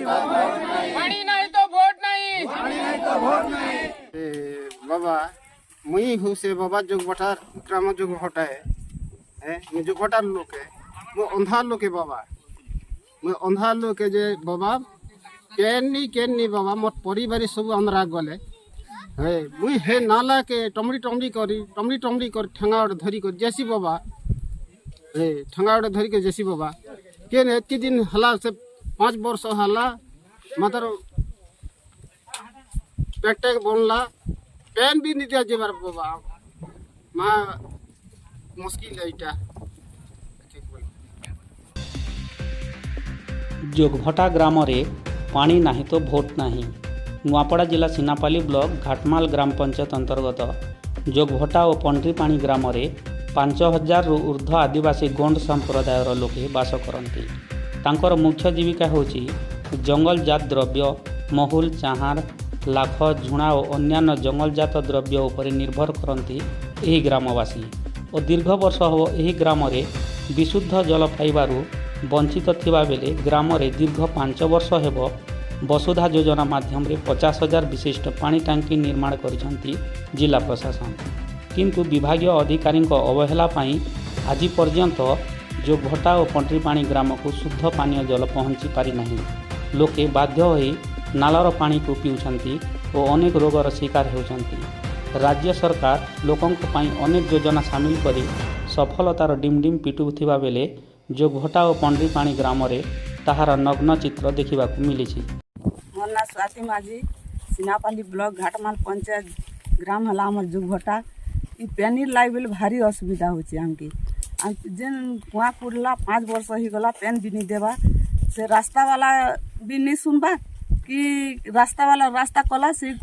पानी नहीं तो वोट नहीं। बाबा मुई हूँ से बाबा जोगभटा ग्राम जोगभटा है जोगभटार लोक है मैं अंधार लोक है बाबा मैं अंधार लोक है जे बाबा केनी बाबा मोर परिवार सब अंधरा गले है मुई हे नाला के टमड़ी कर ठंगा धरी कर जैसी बाबा हे ठंगा धरी के जैसी बाबा के एतकी दिन हला से 5 वर्ष हला मात्र पेटे बनला पेन भी नहीं दिया जेबार बाबा माँ मुश्किल है इटा। जोगभटा ग्राम रे पानी नाही तो भोट नाही। नुआपड़ा जिला सिनापाली ब्लॉक घाटमाल ग्राम पंचायत अंतर्गत जोगभटा और पंड्रीपाणी ग्राम रे 5000 रु ऊर्ध्व आदिवासी गोंड संप्रदायर लोके बास करती। तांकर मुख्य जीविका होची जंगलजात द्रव्य महुल चाहार लाख झुणा और अन्य जंगलजात द्रव्य उपर निर्भर करती यही ग्रामवासी और दीर्घ वर्ष हो यही ग्राम रे विशुद्ध जल पाइबारु वंचित थिबा बेले ग्राम रे दीर्घ 5 वर्ष हेब वसुधा योजना माध्यम रे 50,000 विशिष्ट पानी टांकी निर्माण करिसंती जिला प्रशासन किंतु विभागीय अधिकारी अवहेला पाई आज पर्यंत जोगभटा और पंड्रीपाणी ग्राम को शुद्ध पानीय जल पहुँची पारि नहीं। लोके बाध्य होई नालार पानी को पीउछंती और अनेक रोगर शिकार होउछंती। राज्य सरकार लोकों पाई अनेक योजना सामिल करी सफलतार डिमडिम पिटुथिबा बेले जोगभटा और पंड्रीपाणी ग्राम रे ताहार नग्न चित्र देखा मिली। मोर ना स्वाति माझी सिनापाली ब्लॉक घाटमाल पंचायत ग्राम हला हमर जोगभटा ई पानी लाई बेले भारी असुविधा होची हमके जेन कुआ पुरला 5 वर्ष ही गला पेन भी नहीं देवा से रास्ता वाला भी नहीं सुनबा कि रास्ता वाला रास्ता कला से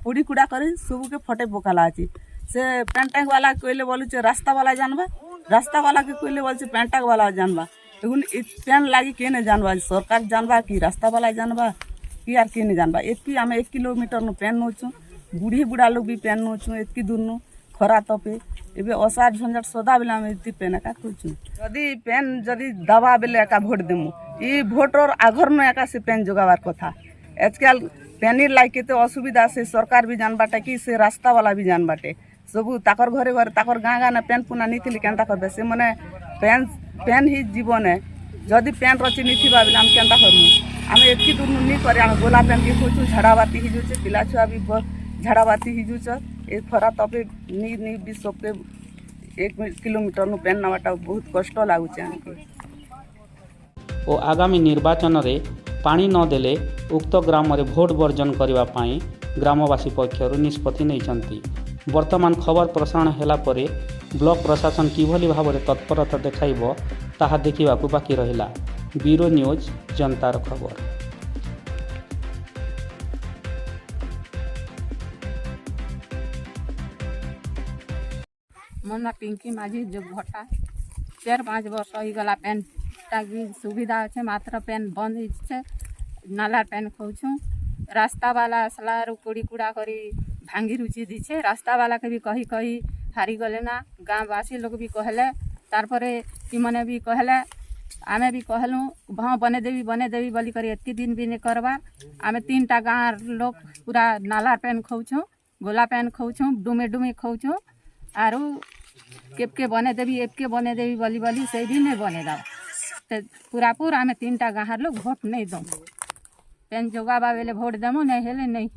कुड़ी कुड़ा करे सब के फटे पकाला अछि से पेन टैंक वाला कहले बोलु छे रास्ता वाला जानबा रास्ता वाला के कहले बोल छे पेन टैंक वाला जानबा एगुन पेन लागी के ने जानबा सरकार जानबा कि रास्ता वाला जानबा कि यार के ने जानबा एतकी आमे 1 किलोमीटर नु पेन नोचू बुढ़ी बुढ़ा लोग भी पेन नोचू एतकी दूर नु खरा तपे एबे असार झंझट सदा बेला में एतकी पेन का खोचू यदि पेन जदि दबा बेले का वोट देमु ई वोटर आघर न एका से पेन जोगावार कथा आजकल पेनी लाई केते असुविधा से सरकार भी जान बाटे कि से रास्ता वाला भी जान बाटे सबू ताकर घरे घरे ताकर गाँ गाँ ना पेन पुना नीति केनता करबे से मने पेन ही जीवन है जदि पेन रची नीति बेले हम केनता करमु आम एतकी दूर नहीं करे आम गोला पेन के खोचु झाड़ाबाती ही जुचे पिला छुआ भी झाड़ाबाती ही जुच ए खरा तपे नी भी सबके 1 किलोमीटर नु पेन नवाटा बहुत कष्ट लागुचे हमके। ओ आगामी निर्वाचन रे पानी न देले उक्त ग्राम रे भोट वर्जन करबा पाई ग्रामवासी पक्षर निष्पत्ति नैछंती। वर्तमान खबर प्रसारण होला परे ब्लॉक प्रशासन किभली भाव में तत्परता देखाइबो ताहा देखिबाकू बाकी रहिला। ब्यूरो न्यूज जनतार खबर। मोर ना पिंकी माझी जोगभटा 4-5 वर्ष हो गला पेन टाकी सुविधा अच्छे मात्र पेन बंद है नाला पेन खोचु रास्ता वाला असला कुड़ी कुड़ा करी भांगी रुचि दीछे रास्ता वाला के भी कही कही हारी गले ना गाँववासी लोग भी कहले तारपरे कि मने भी कहले आमे भी कहलु हाँ बने देवी बोली करी एतकी दिन भी नहीं करवा आमे 3टा गाँव लोग पूरा नाला पेन खोचु गोला पेन खोचु डुमे खोचु आरु केपके बने देवी बोली से भी नहीं बने दाओ तो पूरा आमे 3टा गाँव लोग भोट नहीं दो पेन जोगाबा बेले भोट देमु नहीं हेले नहीं।